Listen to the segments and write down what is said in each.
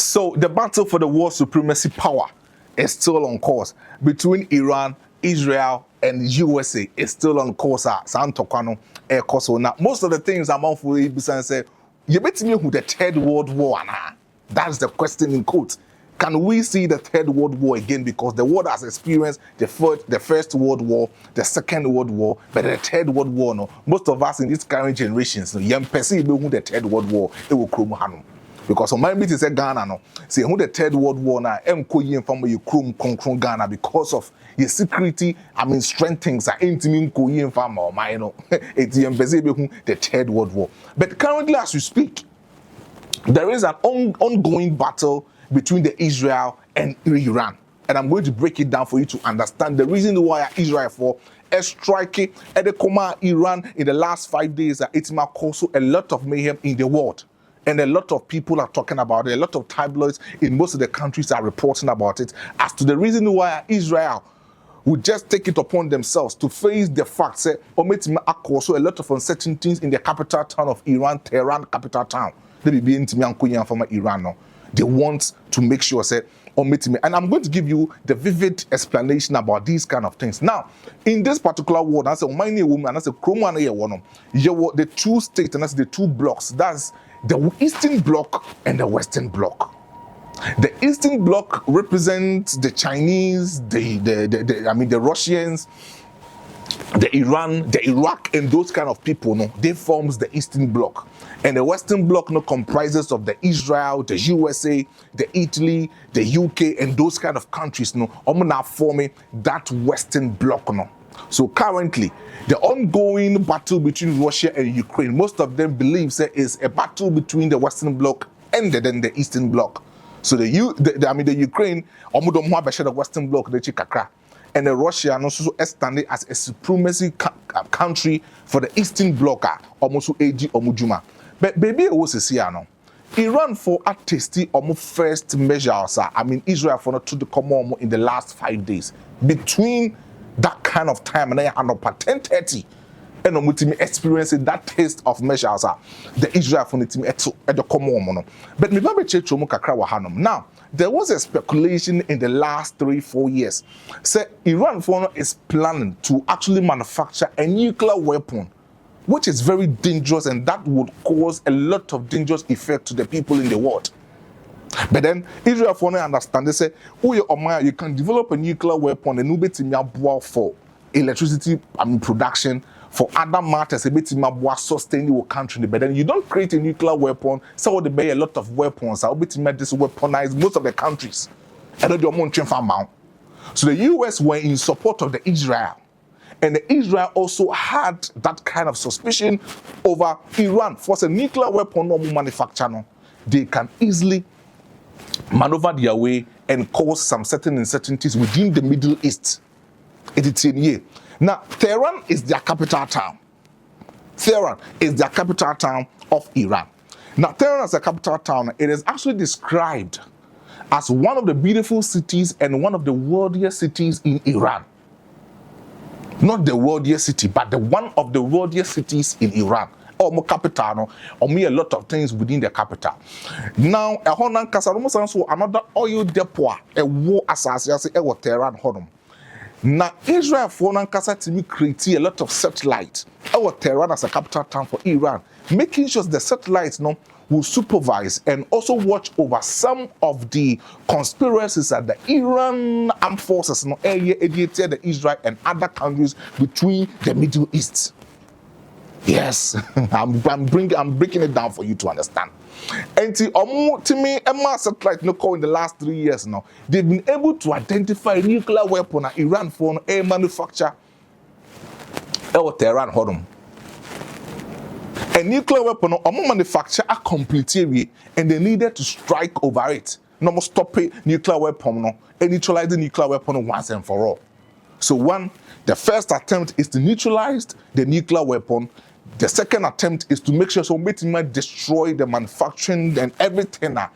So the battle for the world supremacy power is still on course between Iran, Israel, and USA. Is still on course. Now, most of the things I'm on for say, you bet me who the Third World War now. That's the question in quotes. Can we see the Third World War again? Because the world has experienced the First World War, the Second World War, but the Third World War, no. Most of us in these current generations, no, young perceive who the Third World War, it will chrome hanu. Because on my meeting say Ghana, no, say who the Third World War now, koyin from you chrome concrete Ghana because of your security. I mean, strength things are intimate koyin from or my no. It's young perceive who the Third World War. But currently, as we speak, there is an ongoing battle between the Israel and Iran. And I'm going to break it down for you to understand the reason why Israel for a strike at the command Iran in the last 5 days. It's caused a lot of mayhem in the world. And a lot of people are talking about it. A lot of tabloids in most of the countries are reporting about it as to the reason why Israel would just take it upon themselves to face the fact that also a lot of uncertainties in the capital town of Iran, Tehran, capital town. They be in from Iran. They want to make sure say and I'm going to give you the vivid explanation about these kind of things. Now, in this particular world, I say my woman, and I say the two states and that's the two blocks. That's the Eastern Bloc and the Western Bloc. The Eastern Bloc represents the Chinese, the Russians, the Iran, the Iraq, and those kind of people. No, they forms the Eastern Bloc. And the Western Bloc no comprises of the Israel, the USA, the Italy, the UK, and those kind of countries. No, now forming that Western Bloc. No. So currently, the ongoing battle between Russia and Ukraine, most of them believe say is a battle between the Western Bloc and then the Eastern Bloc. So the Ukraine, the Western Bloc, the Chikakra. And the Russia also standing as a supremacy country for the Eastern Bloc, almost AG Omujuma. But baby, it was a Siano. Iran for a tasty first measures. Israel for not to the common in the last 5 days. Between that kind of time and 10:30, and experiencing that taste of measures. The Israel for the common. But now, there was a speculation in the last 3-4 years. Say Iran is planning to actually manufacture a nuclear weapon, which is very dangerous, and that would cause a lot of dangerous effect to the people in the world. But then Israel understand, they say, you can develop a nuclear weapon and you for electricity production, for other matters, a sustain your country. But then you don't create a nuclear weapon, so they buy a lot of weapons. I'll be to make this weaponize most of the countries. And so the US were in support of the Israel. And the Israel also had that kind of suspicion over Iran. For a nuclear weapon no manufacture, they can easily maneuver their way and cause some certain uncertainties within the Middle East. Now, Tehran is their capital town. Tehran is the capital town of Iran. Now, Tehran as a capital town, it is actually described as one of the beautiful cities and one of the wealthiest cities in Iran. Not the wealthiest city, but the one of the wealthiest cities in Iran. Or more capital, or me a lot of things within the capital. Now, a Honan Casaromo so another oil depot, a war assassin, a Tehran Honum. Now, Israel for Nankasa to create a lot of satellites. Our Tehran as a capital town for Iran, making sure the satellites will supervise and also watch over some of the conspiracies that the Iran armed forces the Israel and other countries between the Middle East. Yes, I'm breaking it down for you to understand. And to me, Emma satellite in the last 3 years now, they've been able to identify a nuclear weapon at Iran for a manufacture. Tehran Hodum. A nuclear weapon manufacture a complete and they needed to strike over it. No more stop it nuclear weapon and neutralize the nuclear weapon once and for all. So the first attempt is to neutralize the nuclear weapon. The second attempt is to make sure so might destroy the manufacturing and everything at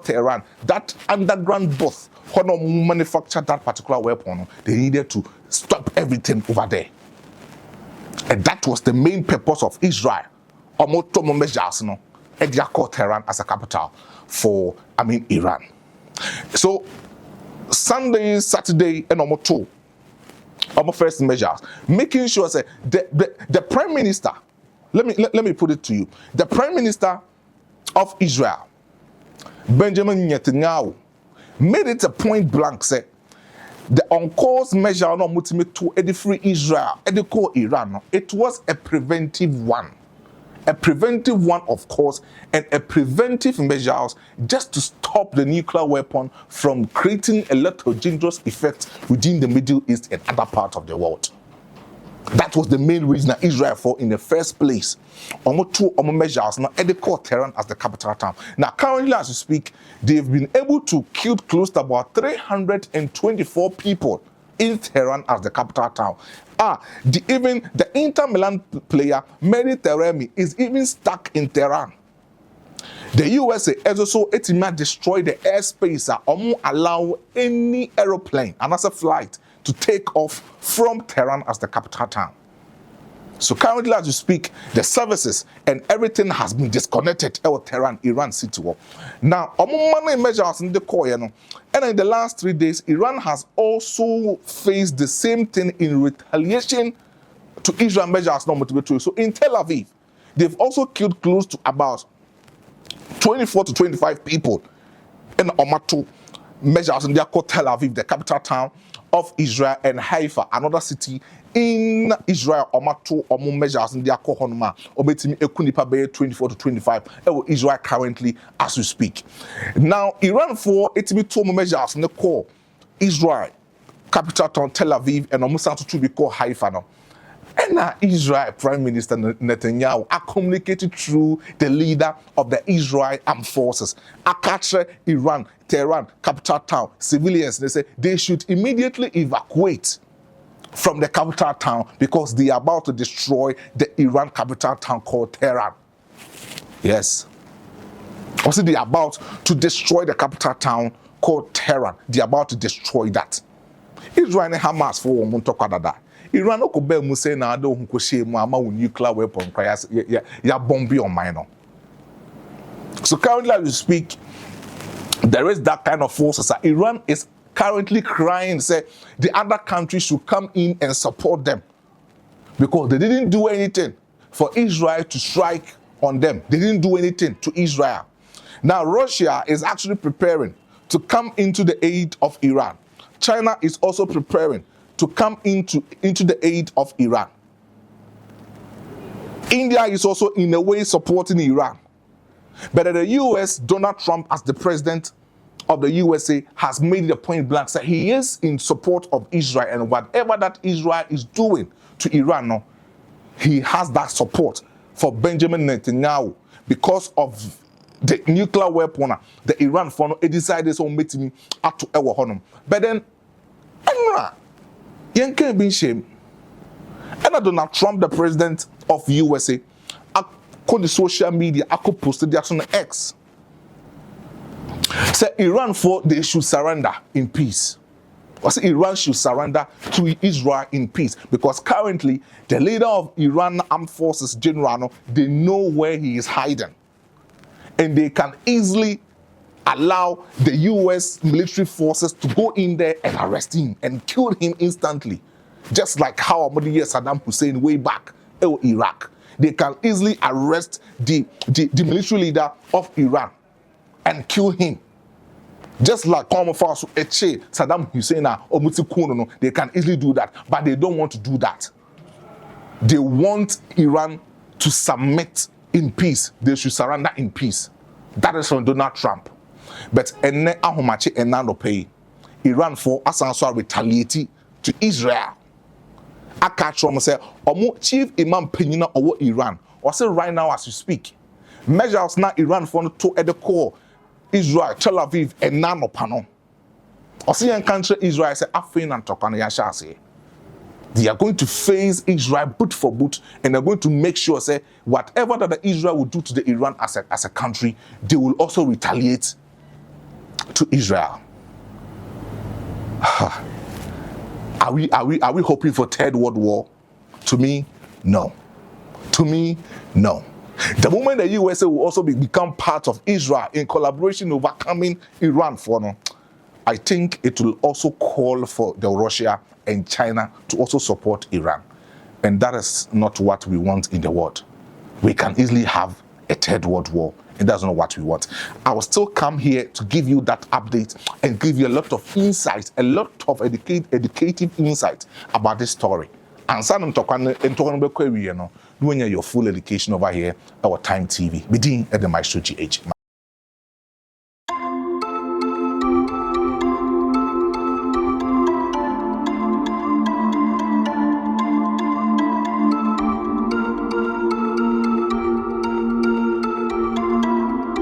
Tehran. That underground booth, when manufacture that particular weapon, they needed to stop everything over there. And that was the main purpose of Israel. Almost measures, Tehran as a capital. for Iran. So Sunday, Saturday, and almost two. Our first measures, making sure say the Prime Minister, let me put it to you, the Prime Minister of Israel, Benjamin Netanyahu, made it a point blank say the on-course measure no ultimate to free Israel, educate Iran. It was a preventive one. A preventive one, of course, and a preventive measures just to stop the nuclear weapon from creating a lot of dangerous effects within the Middle East and other parts of the world. That was the main reason that Israel fought in the first place. Almost two measures now educate Tehran as the capital town. Now, currently, as we speak, they've been able to kill close to about 324 people in Tehran as the capital town. Even the Inter Milan player, Mehdi Taremi, is even stuck in Tehran. The USA has also destroyed the airspace and allow any aeroplane, another flight, to take off from Tehran as the capital town. So currently, as you speak, the services and everything has been disconnected out Tehran, Iran city. Now, measures in the core, and in the last 3 days, Iran has also faced the same thing in retaliation to Israel measures not motivated. So in Tel Aviv, they've also killed close to about 24 to 25 people in Omatu measures in their core Tel Aviv, the capital town of Israel, and Haifa, another city in Israel. Omatu measures in their core Honma, Obetimi Ekunipa Bay 24 to 25, Israel currently as we speak. Now, Iran for two measures in the core Israel, capital town Tel Aviv, and almost to be called Haifa now. And Israel Prime Minister Netanyahu are communicated through the leader of the Israel Armed Forces. Akache Iran, Tehran, capital town, civilians, they say they should immediately evacuate from the capital town because they are about to destroy the Iran capital town called Tehran. Yes. Also, they are about to destroy the capital town called Tehran. They are about to destroy that. Israel and Hamas for Montokwada. Iran no be mu say na ado hunko she mu ama nuclear weapon ya bomb on mine. So currently as we speak, there is that kind of forces. Iran is currently crying, say the other countries should come in and support them because they didn't do anything for Israel to strike on them. They didn't do anything to Israel. Now Russia is actually preparing to come into the aid of Iran. China is also preparing to come into the aid of Iran. India is also in a way supporting Iran. But the US, Donald Trump as the president of the USA has made it a point blank that he is in support of Israel, and whatever that Israel is doing to Iran, no, he has that support for Benjamin Netanyahu because of the nuclear weapon, the Iran for it decided to make me up to our honor. But then, Yanke being shame. And Donald Trump, the president of USA, on the social media, I could post it on X. Say Iran for they should surrender in peace. Or say Iran should surrender to Israel in peace. Because currently, the leader of Iran Armed Forces, General, they know where he is hiding. And they can easily allow the US military forces to go in there and arrest him and kill him instantly. Just like how Saddam Hussein way back in Iraq. They can easily arrest the military leader of Iran and kill him. Just like Saddam Hussein, they can easily do that, but they don't want to do that. They want Iran to submit in peace. They should surrender in peace. That is from Donald Trump. But Iran for asanso retaliate to Israel. Akatrom say chief imam penyina owo Iran. Or say right now as you speak, measures na Iran for to at the core Israel, Tel Aviv, and nano pano. Or say in country Israel say afin and tokana yasha say. They are going to face Israel boot for boot, and they're going to make sure say whatever that the Israel will do to the Iran as a country, they will also retaliate to Israel. Are we hoping for third world war? To me, no. To me, no. The moment the USA will also become part of Israel in collaboration overcoming Iran for no, I think it will also call for the Russia and China to also support Iran. And that is not what we want in the world. We can easily have a third world war, and that's not what we want. I will still come here to give you that update and give you a lot of insights, a lot of educative insight about this story. And some talking about your full education over here, our Time TV, within the Maestro GH.